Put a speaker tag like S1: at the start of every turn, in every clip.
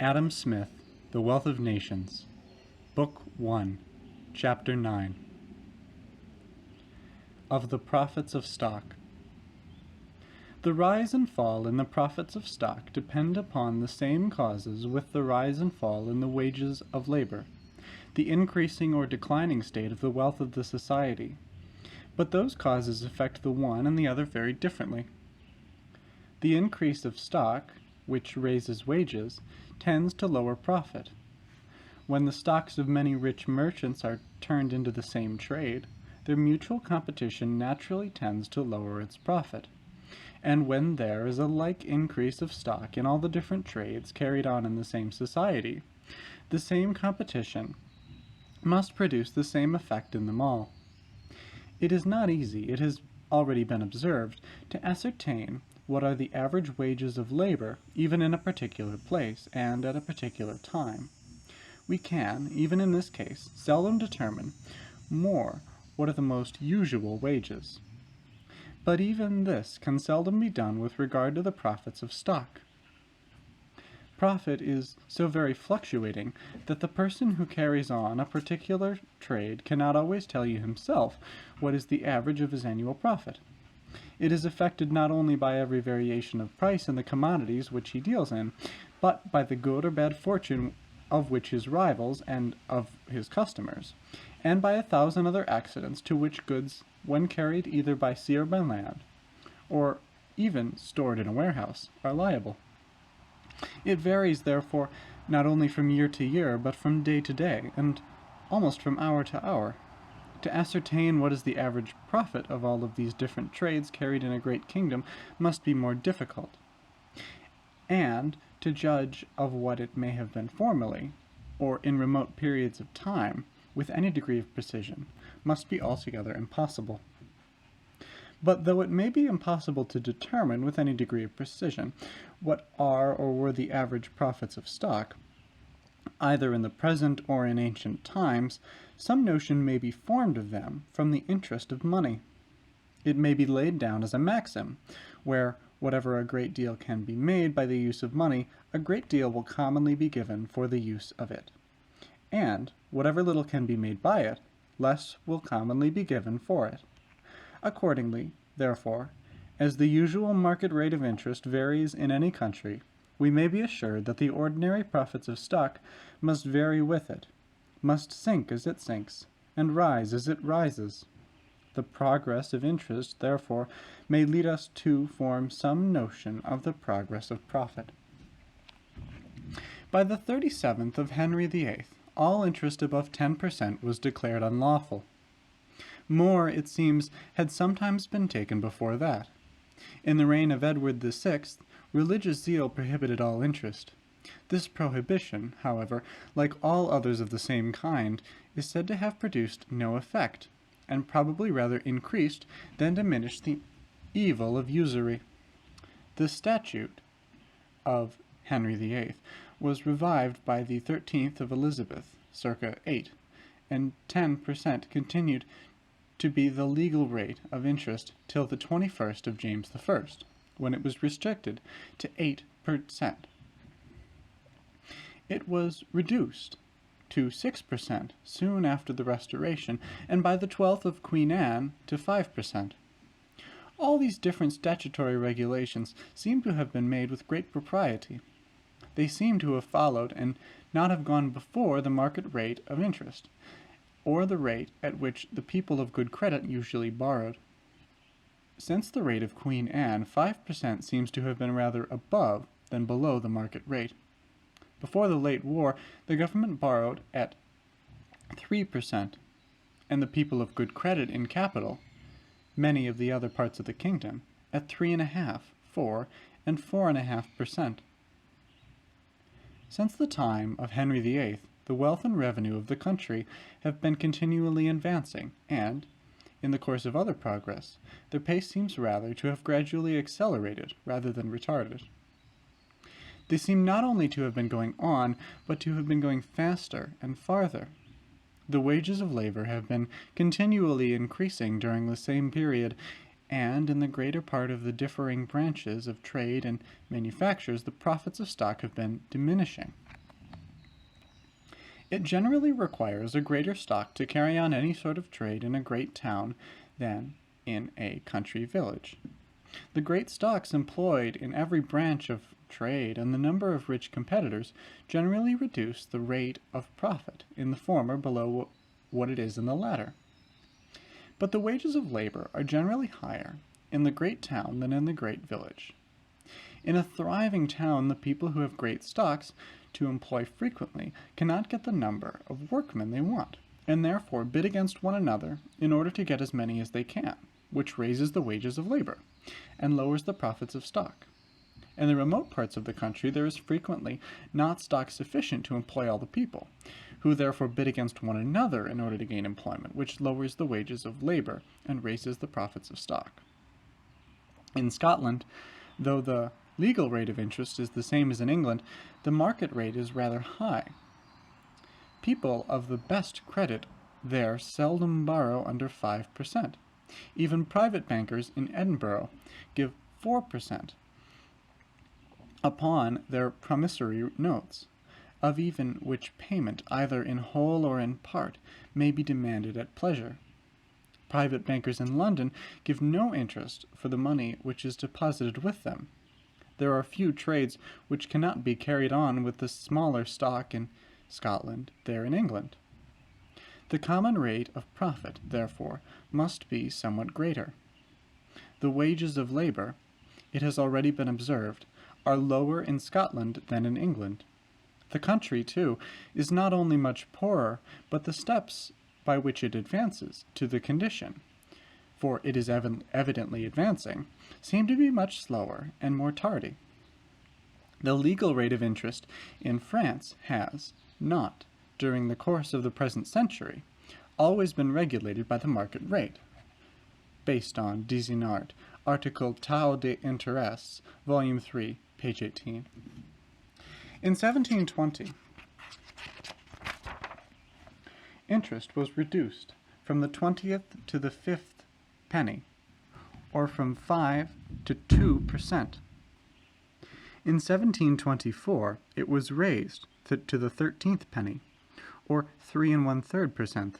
S1: Adam Smith, The Wealth of Nations, Book 1, Chapter 9. Of the Profits of Stock. The rise and fall in the profits of stock depend upon the same causes with the rise and fall in the wages of labor, the increasing or declining state of the wealth of the society. But those causes affect the one and the other very differently. The increase of stock, which raises wages, tends to lower profit. When the stocks of many rich merchants are turned into the same trade, their mutual competition naturally tends to lower its profit. And when there is a like increase of stock in all the different trades carried on in the same society, the same competition must produce the same effect in them all. It is not easy, it has already been observed, to ascertain what are the average wages of labor, even in a particular place, and at a particular time. We can, even in this case, seldom determine more what are the most usual wages. But even this can seldom be done with regard to the profits of stock. Profit is so very fluctuating that the person who carries on a particular trade cannot always tell you himself what is the average of his annual profit. It is affected not only by every variation of price in the commodities which he deals in, but by the good or bad fortune of which his rivals and of his customers, and by 1,000 other accidents to which goods, when carried either by sea or by land, or even stored in a warehouse, are liable. It varies, therefore, not only from year to year, but from day to day, and almost from hour to hour. To ascertain what is the average profit of all of these different trades carried in a great kingdom must be more difficult, and to judge of what it may have been formerly, or in remote periods of time, with any degree of precision, must be altogether impossible. But though it may be impossible to determine with any degree of precision what are or were the average profits of stock, either in the present or in ancient times, some notion may be formed of them from the interest of money. It may be laid down as a maxim, where whatever a great deal can be made by the use of money, a great deal will commonly be given for the use of it. And whatever little can be made by it, less will commonly be given for it. Accordingly, therefore, as the usual market rate of interest varies in any country, we may be assured that the ordinary profits of stock must vary with it, must sink as it sinks, and rise as it rises. The progress of interest, therefore, may lead us to form some notion of the progress of profit. By the 37th of Henry VIII, all interest above 10% was declared unlawful. More, it seems, had sometimes been taken before that. In the reign of Edward VI, religious zeal prohibited all interest. This prohibition, however, like all others of the same kind, is said to have produced no effect, and probably rather increased than diminished the evil of usury. The statute of Henry VIII was revived by the 13th of Elizabeth, circa 8, and 10% continued to be the legal rate of interest till the 21st of James I, when it was restricted to 8%. It was reduced to 6% soon after the Restoration, and by the 12th of Queen Anne to 5%. All these different statutory regulations seem to have been made with great propriety. They seem to have followed and not have gone before the market rate of interest, or the rate at which the people of good credit usually borrowed. Since the rate of Queen Anne, 5% seems to have been rather above than below the market rate. Before the late war, the government borrowed at 3%, and the people of good credit in capital, many of the other parts of the kingdom, at 3.5%, 4%, and 4.5%. Since the time of Henry VIII, the wealth and revenue of the country have been continually advancing, and, in the course of other progress, their pace seems rather to have gradually accelerated rather than retarded. They seem not only to have been going on, but to have been going faster and farther. The wages of labor have been continually increasing during the same period and in the greater part of the differing branches of trade and manufactures, the profits of stock have been diminishing. It generally requires a greater stock to carry on any sort of trade in a great town than in a country village. The great stocks employed in every branch of trade and the number of rich competitors generally reduce the rate of profit in the former below what it is in the latter. But the wages of labor are generally higher in the great town than in the great village. In a thriving town, the people who have great stocks to employ frequently cannot get the number of workmen they want, and therefore bid against one another in order to get as many as they can, which raises the wages of labor and lowers the profits of stock. In the remote parts of the country, there is frequently not stock sufficient to employ all the people, who therefore bid against one another in order to gain employment, which lowers the wages of labor and raises the profits of stock. In Scotland, though the legal rate of interest is the same as in England, the market rate is rather high. People of the best credit there seldom borrow under 5%. Even private bankers in Edinburgh give 4% upon their promissory notes, of even which payment, either in whole or in part, may be demanded at pleasure. Private bankers in London give no interest for the money which is deposited with them. There are few trades which cannot be carried on with the smaller stock in Scotland there in England. The common rate of profit, therefore, must be somewhat greater. The wages of labor, it has already been observed, are lower in Scotland than in England. The country, too, is not only much poorer, but the steps by which it advances to the condition, for it is evidently advancing, seem to be much slower and more tardy. The legal rate of interest in France has not, during the course of the present century, always been regulated by the market rate, based on Desinart, article Taux d'Intérêt, volume 3, page 18. In 1720, interest was reduced from the 20th to the 5th penny, or from 5 to 2%. In 1724, it was raised to the 13th penny, or 3 1/3%.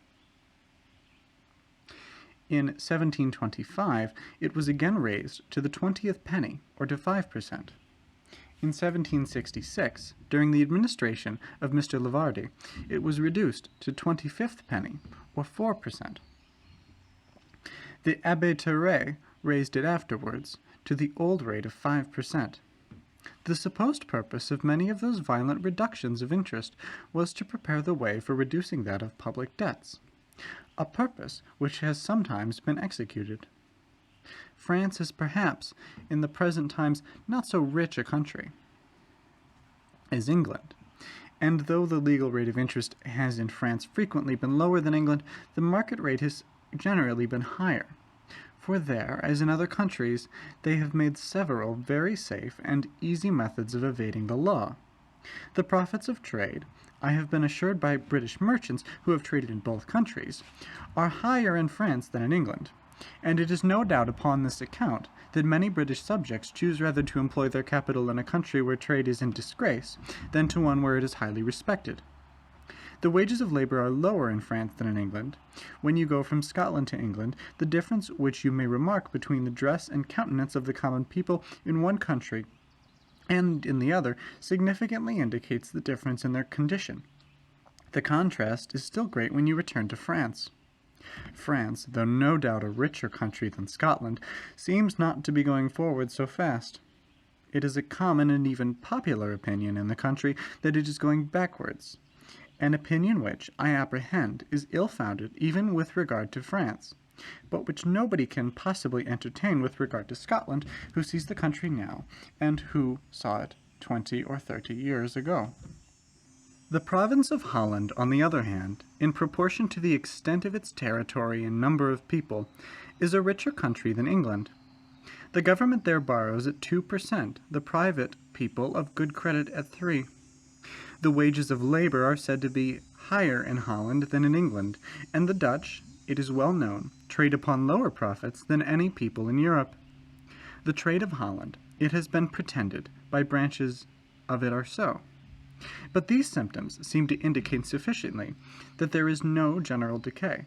S1: In 1725, it was again raised to the 20th penny, or to 5%. In 1766, during the administration of Mr. Lavardy, it was reduced to 25th penny, or 4%. The Abbé Terray raised it afterwards to the old rate of 5%. The supposed purpose of many of those violent reductions of interest was to prepare the way for reducing that of public debts, a purpose which has sometimes been executed. France is perhaps, in the present times, not so rich a country as England, and though the legal rate of interest has in France frequently been lower than England, the market rate has generally been higher, for there, as in other countries, they have made several very safe and easy methods of evading the law. The profits of trade, I have been assured by British merchants who have traded in both countries, are higher in France than in England, and it is no doubt upon this account that many British subjects choose rather to employ their capital in a country where trade is in disgrace than to one where it is highly respected. The wages of labor are lower in France than in England. When you go from Scotland to England, the difference which you may remark between the dress and countenance of the common people in one country and in the other significantly indicates the difference in their condition. The contrast is still great when you return to France. France, though no doubt a richer country than Scotland, seems not to be going forward so fast. It is a common and even popular opinion in the country that it is going backwards, an opinion which, I apprehend, is ill-founded even with regard to France, but which nobody can possibly entertain with regard to Scotland, who sees the country now, and who saw it 20 or 30 years ago. The province of Holland, on the other hand, in proportion to the extent of its territory and number of people, is a richer country than England. The government there borrows at 2%, the private people of good credit at 3%. The wages of labor are said to be higher in Holland than in England, and the Dutch, it is well known, trade upon lower profits than any people in Europe. The trade of Holland, it has been pretended, by branches of it are so. But these symptoms seem to indicate sufficiently that there is no general decay.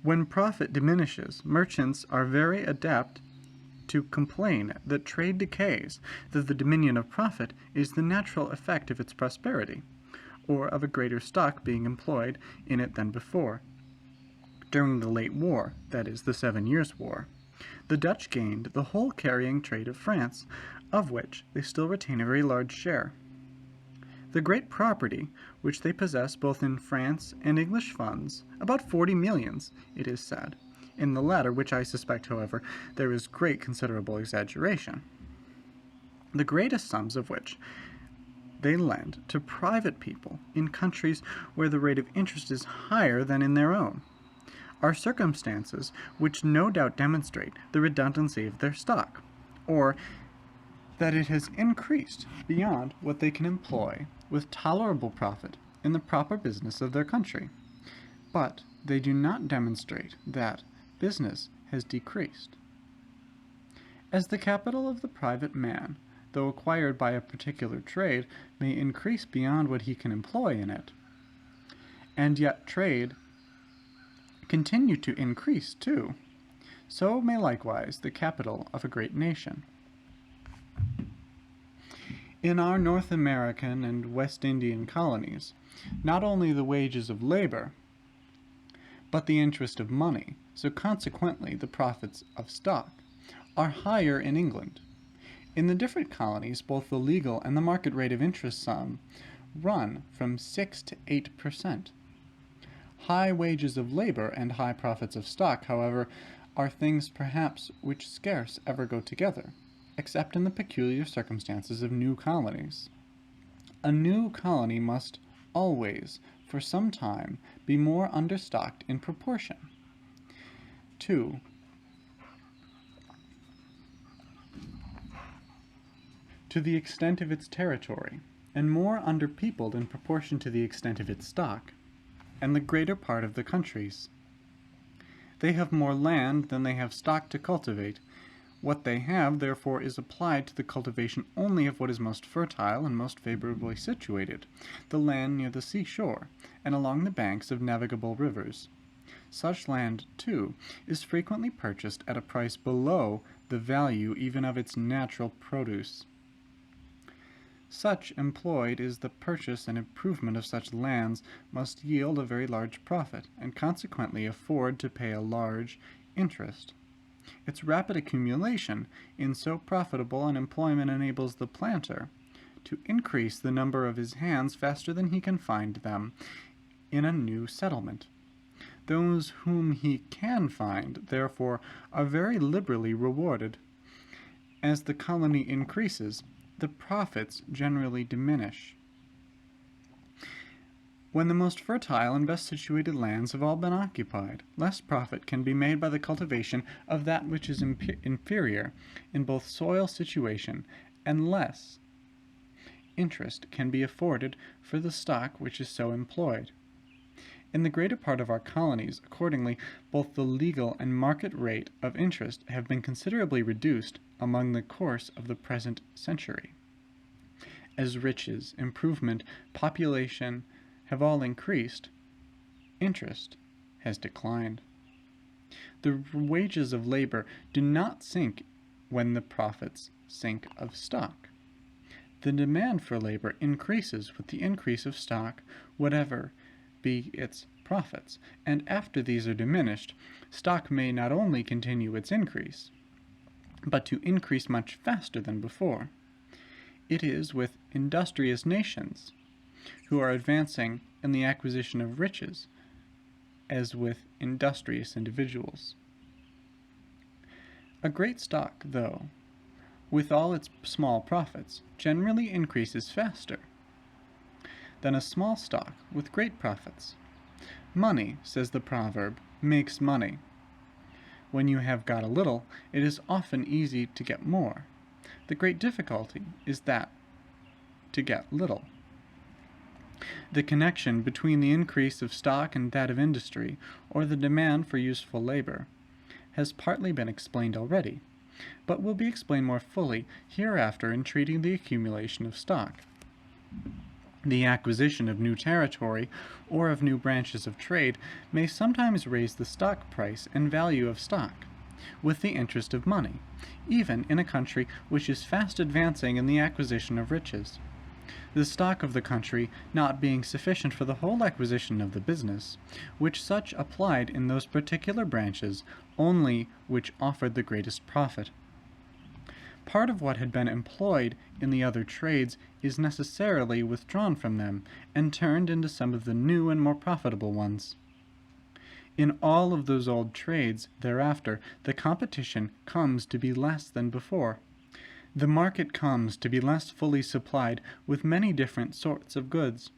S1: When profit diminishes, merchants are very apt to complain that trade decays, that the diminution of profit is the natural effect of its prosperity, or of a greater stock being employed in it than before. During the late war, that is, the 7 Years' War, the Dutch gained the whole carrying trade of France, of which they still retain a very large share. The great property which they possess both in France and English funds, about 40 millions, it is said, in the latter, which I suspect, however, there is great considerable exaggeration, the greatest sums of which they lend to private people in countries where the rate of interest is higher than in their own, are circumstances which no doubt demonstrate the redundancy of their stock, or that it has increased beyond what they can employ with tolerable profit in the proper business of their country. But they do not demonstrate that business has decreased. As the capital of the private man, though acquired by a particular trade, may increase beyond what he can employ in it, and yet trade continue to increase too, so may likewise the capital of a great nation. In our North American and West Indian colonies, not only the wages of labor, but the interest of money, so consequently the profits of stock, are higher in England. In the different colonies, both the legal and the market rate of interest sum run from 6 to 8%. High wages of labor and high profits of stock, however, are things perhaps which scarce ever go together, except in the peculiar circumstances of new colonies. A new colony must always, for some time, be more understocked in proportion to the extent of its territory, and more underpeopled in proportion to the extent of its stock, and the greater part of the countries. They have more land than they have stock to cultivate. What they have, therefore, is applied to the cultivation only of what is most fertile and most favorably situated, the land near the seashore, and along the banks of navigable rivers. Such land, too, is frequently purchased at a price below the value even of its natural produce. Such employed is the purchase and improvement of such lands must yield a very large profit, and consequently afford to pay a large interest. Its rapid accumulation in so profitable an employment enables the planter to increase the number of his hands faster than he can find them in a new settlement. Those whom he can find, therefore, are very liberally rewarded. As the colony increases, the profits generally diminish. When the most fertile and best situated lands have all been occupied, less profit can be made by the cultivation of that which is inferior in both soil situation, and less interest can be afforded for the stock which is so employed. In the greater part of our colonies, accordingly, both the legal and market rate of interest have been considerably reduced among the course of the present century. As riches, improvement, population have all increased, interest has declined. The wages of labor do not sink when the profits sink of stock. The demand for labor increases with the increase of stock, whatever be its profits, and after these are diminished, stock may not only continue its increase, but to increase much faster than before. It is with industrious nations, who are advancing in the acquisition of riches, as with industrious individuals. A great stock, though, with all its small profits, generally increases faster than a small stock with great profits. Money, says the proverb, makes money. When you have got a little, it is often easy to get more. The great difficulty is that to get little. The connection between the increase of stock and that of industry, or the demand for useful labor, has partly been explained already, but will be explained more fully hereafter in treating the accumulation of stock. The acquisition of new territory or of new branches of trade may sometimes raise the stock price and value of stock, with the interest of money, even in a country which is fast advancing in the acquisition of riches. The stock of the country not being sufficient for the whole acquisition of the business, which such applied in those particular branches only which offered the greatest profit. Part of what had been employed in the other trades is necessarily withdrawn from them, and turned into some of the new and more profitable ones. In all of those old trades, thereafter, the competition comes to be less than before. The market comes to be less fully supplied with many different sorts of goods.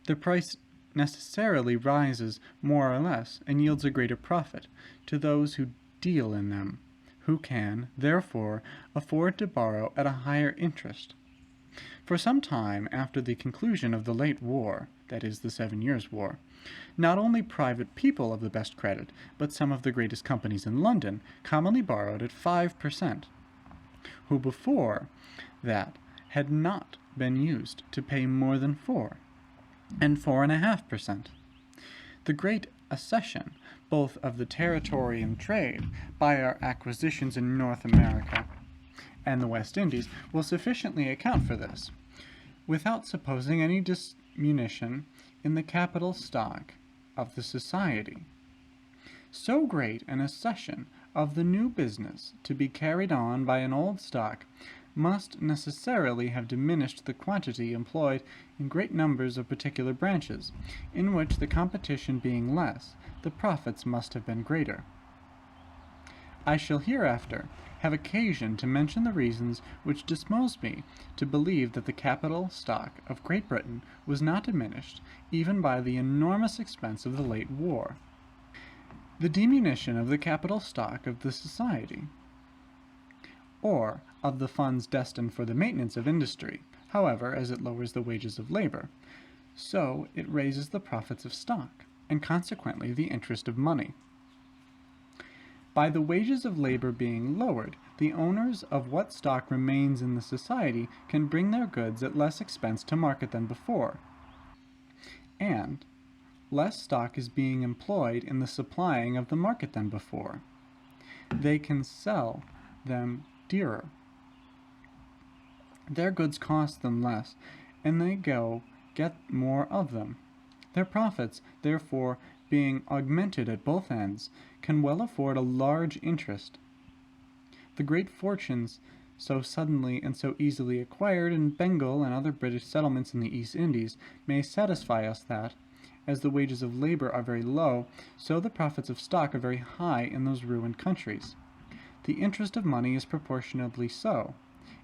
S1: The price necessarily rises more or less, and yields a greater profit to those who deal in them, who can, therefore, afford to borrow at a higher interest. For some time after the conclusion of the late war, that is, the 7 Years' War, not only private people of the best credit, but some of the greatest companies in London commonly borrowed at 5%, who before that had not been used to pay more than 4 and 4.5%. The great accession, both of the territory and trade, by our acquisitions in North America and the West Indies, will sufficiently account for this, without supposing any diminution in the capital stock of the society. So great an accession of the new business to be carried on by an old stock must necessarily have diminished the quantity employed in great numbers of particular branches, in which the competition being less, the profits must have been greater. I shall hereafter have occasion to mention the reasons which dispose me to believe that the capital stock of Great Britain was not diminished even by the enormous expense of the late war. The diminution of the capital stock of the society, or of the funds destined for the maintenance of industry, however, as it lowers the wages of labor, so it raises the profits of stock, and consequently the interest of money. By the wages of labor being lowered, the owners of what stock remains in the society can bring their goods at less expense to market than before, and less stock is being employed in the supplying of the market than before. They can sell them dearer. Their goods cost them less, and they get more of them. Their profits, therefore, being augmented at both ends, can well afford a large interest. The great fortunes so suddenly and so easily acquired in Bengal and other British settlements in the East Indies may satisfy us that, as the wages of labor are very low, so the profits of stock are very high in those ruined countries. The interest of money is proportionably so.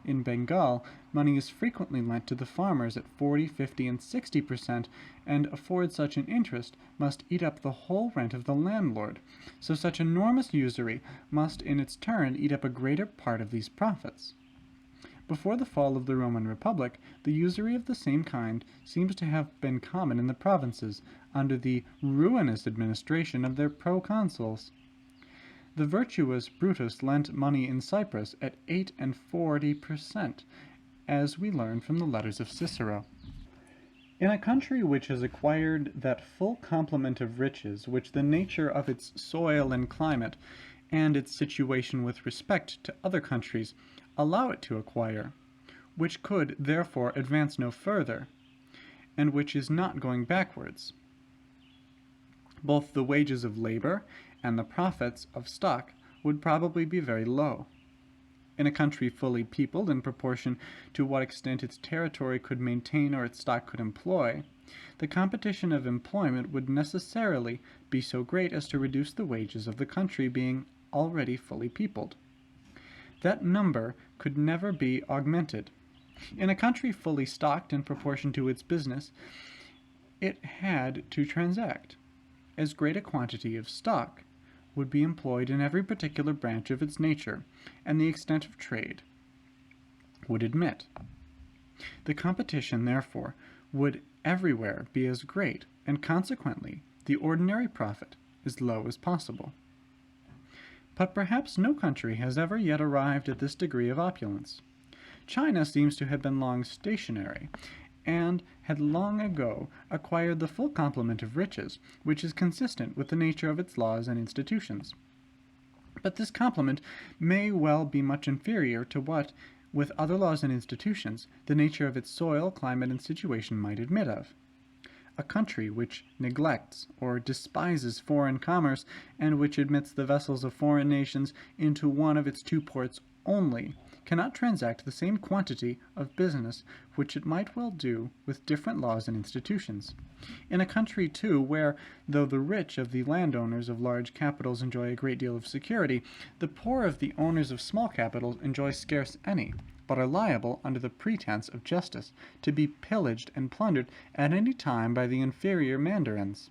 S1: In Bengal, money is frequently lent to the farmers at 40, 50, and 60%, and afford such an interest must eat up the whole rent of the landlord, so such enormous usury must in its turn eat up a greater part of these profits. Before the fall of the Roman Republic, the usury of the same kind seems to have been common in the provinces, under the ruinous administration of their proconsuls. The virtuous Brutus lent money in Cyprus at 8 and 40%, as we learn from the letters of Cicero. In a country which has acquired that full complement of riches which the nature of its soil and climate, and its situation with respect to other countries, allow it to acquire, which could therefore advance no further, and which is not going backwards, both the wages of labor and the profits of stock would probably be very low. In a country fully peopled in proportion to what extent its territory could maintain or its stock could employ, the competition of employment would necessarily be so great as to reduce the wages of the country being already fully peopled. That number could never be augmented. In a country fully stocked in proportion to its business, it had to transact as great a quantity of stock would be employed in every particular branch of its nature, and the extent of trade would admit. The competition, therefore, would everywhere be as great, and consequently the ordinary profit as low as possible. But perhaps no country has ever yet arrived at this degree of opulence. China seems to have been long stationary, and had long ago acquired the full complement of riches, which is consistent with the nature of its laws and institutions. But this complement may well be much inferior to what, with other laws and institutions, the nature of its soil, climate, and situation might admit of. A country which neglects or despises foreign commerce, and which admits the vessels of foreign nations into one of its two ports only, cannot transact the same quantity of business which it might well do with different laws and institutions. In a country, too, where, though the rich of the landowners of large capitals enjoy a great deal of security, the poor of the owners of small capitals enjoy scarce any, but are liable, under the pretense of justice, to be pillaged and plundered at any time by the inferior mandarins.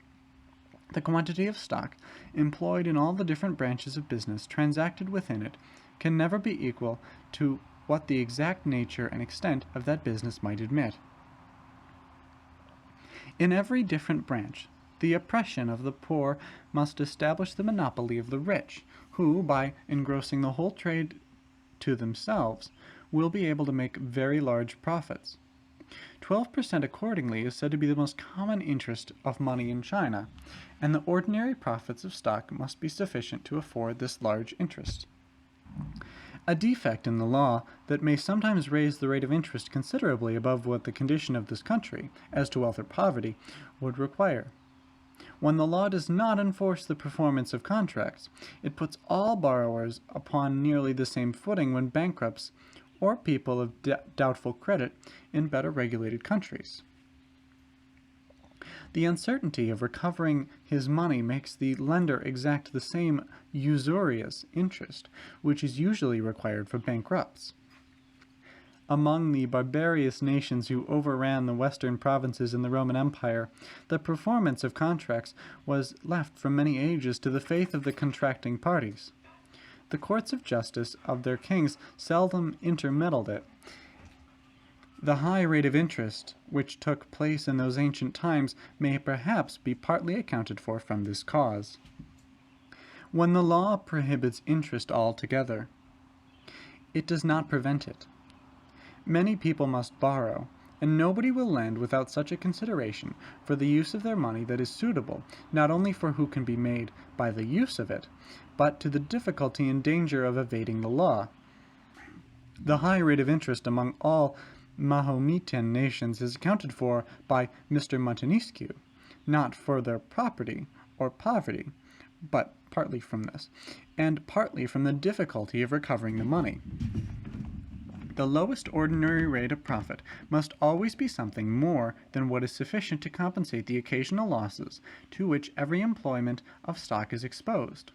S1: The quantity of stock employed in all the different branches of business transacted within it can never be equal to what the exact nature and extent of that business might admit. In every different branch, the oppression of the poor must establish the monopoly of the rich, who, by engrossing the whole trade to themselves, will be able to make very large profits. 12% accordingly is said to be the most common interest of money in China, and the ordinary profits of stock must be sufficient to afford this large interest. A defect in the law that may sometimes raise the rate of interest considerably above what the condition of this country, as to wealth or poverty, would require. When the law does not enforce the performance of contracts, it puts all borrowers upon nearly the same footing when bankrupts or people of doubtful credit in better regulated countries. The uncertainty of recovering his money makes the lender exact the same usurious interest which is usually required for bankrupts. Among the barbarous nations who overran the western provinces in the Roman Empire, the performance of contracts was left for many ages to the faith of the contracting parties. The courts of justice of their kings seldom intermeddled it. The high rate of interest which took place in those ancient times may perhaps be partly accounted for from this cause. When the law prohibits interest altogether, it does not prevent it. Many people must borrow, and nobody will lend without such a consideration for the use of their money that is suitable, not only for who can be made by the use of it, but to the difficulty and danger of evading the law. The high rate of interest among all Mahometan nations is accounted for by Mr. Montenescu, not for their property or poverty, but partly from this, and partly from the difficulty of recovering the money. The lowest ordinary rate of profit must always be something more than what is sufficient to compensate the occasional losses to which every employment of stock is exposed.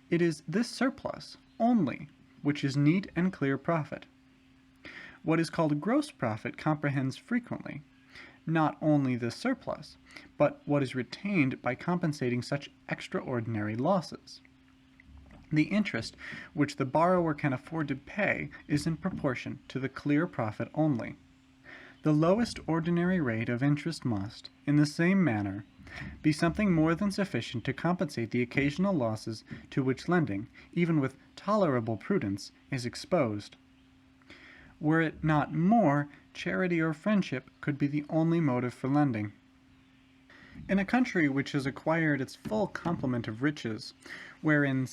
S1: It is this surplus only which is neat and clear profit. What is called gross profit comprehends frequently not only this surplus, but what is retained by compensating such extraordinary losses. The interest which the borrower can afford to pay is in proportion to the clear profit only. The lowest ordinary rate of interest must, in the same manner, be something more than sufficient to compensate the occasional losses to which lending, even with tolerable prudence, is exposed. Were it not more, charity or friendship could be the only motive for lending. In a country which has acquired its full complement of riches, wherein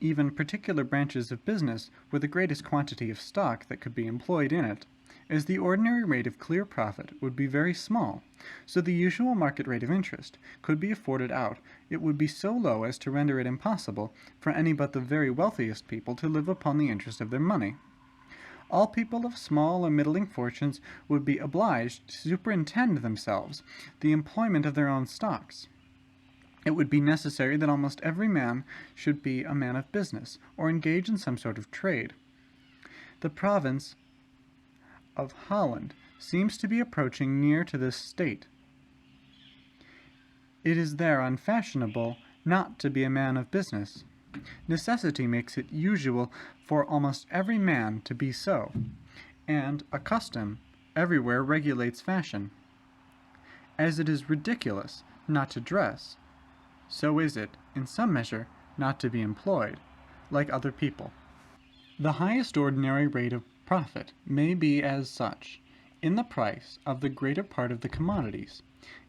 S1: even particular branches of business were the greatest quantity of stock that could be employed in it, as the ordinary rate of clear profit would be very small, so the usual market rate of interest could be afforded out, it would be so low as to render it impossible for any but the very wealthiest people to live upon the interest of their money. All people of small or middling fortunes would be obliged to superintend themselves the employment of their own stocks. It would be necessary that almost every man should be a man of business, or engage in some sort of trade. The province of Holland seems to be approaching near to this state. It is there unfashionable not to be a man of business. Necessity makes it usual for almost every man to be so, and a custom everywhere regulates fashion. As it is ridiculous not to dress, so is it, in some measure, not to be employed, like other people. The highest ordinary rate of profit may be as such, in the price of the greater part of the commodities,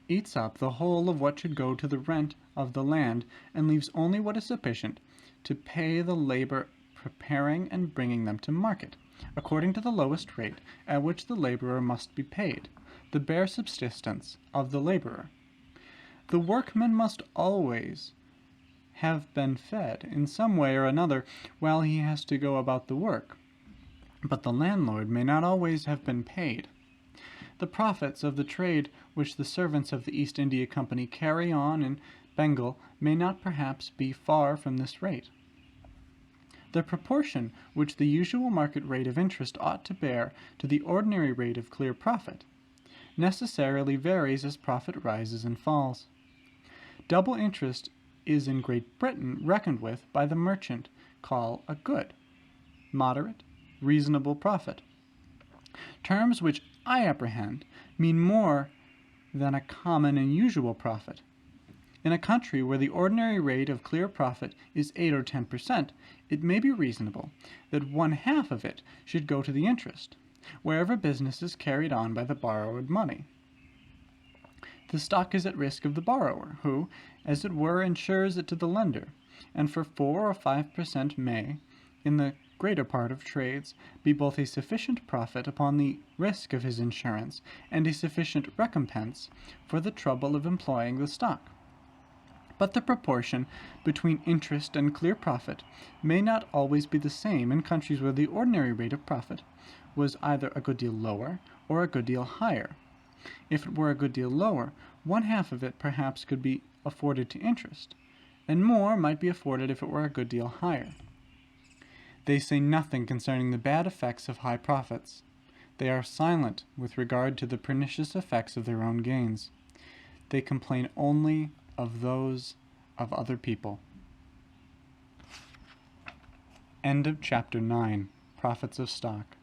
S1: eats up the whole of what should go to the rent of the land, and leaves only what is sufficient to pay the labor preparing and bringing them to market, according to the lowest rate at which the laborer must be paid, the bare subsistence of the laborer. The workman must always have been fed in some way or another while he has to go about the work, but the landlord may not always have been paid. The profits of the trade which the servants of the East India Company carry on in Bengal may not perhaps be far from this rate. The proportion which the usual market rate of interest ought to bear to the ordinary rate of clear profit necessarily varies as profit rises and falls. Double interest is in Great Britain reckoned with by the merchant call a good, moderate, reasonable profit, terms which I apprehend mean more than a common and usual profit. In a country where the ordinary rate of clear profit is 8 or 10%, it may be reasonable that 1/2 of it should go to the interest, wherever business is carried on by the borrowed money. The stock is at risk of the borrower, who, as it were, insures it to the lender, and for 4 or 5% may, in the greater part of trades, be both a sufficient profit upon the risk of his insurance and a sufficient recompense for the trouble of employing the stock. But the proportion between interest and clear profit may not always be the same in countries where the ordinary rate of profit was either a good deal lower or a good deal higher. If it were a good deal lower, 1/2 of it perhaps could be afforded to interest, and more might be afforded if it were a good deal higher. They say nothing concerning the bad effects of high profits. They are silent with regard to the pernicious effects of their own gains. They complain only of those of other people. End of chapter 9. Profits of Stock.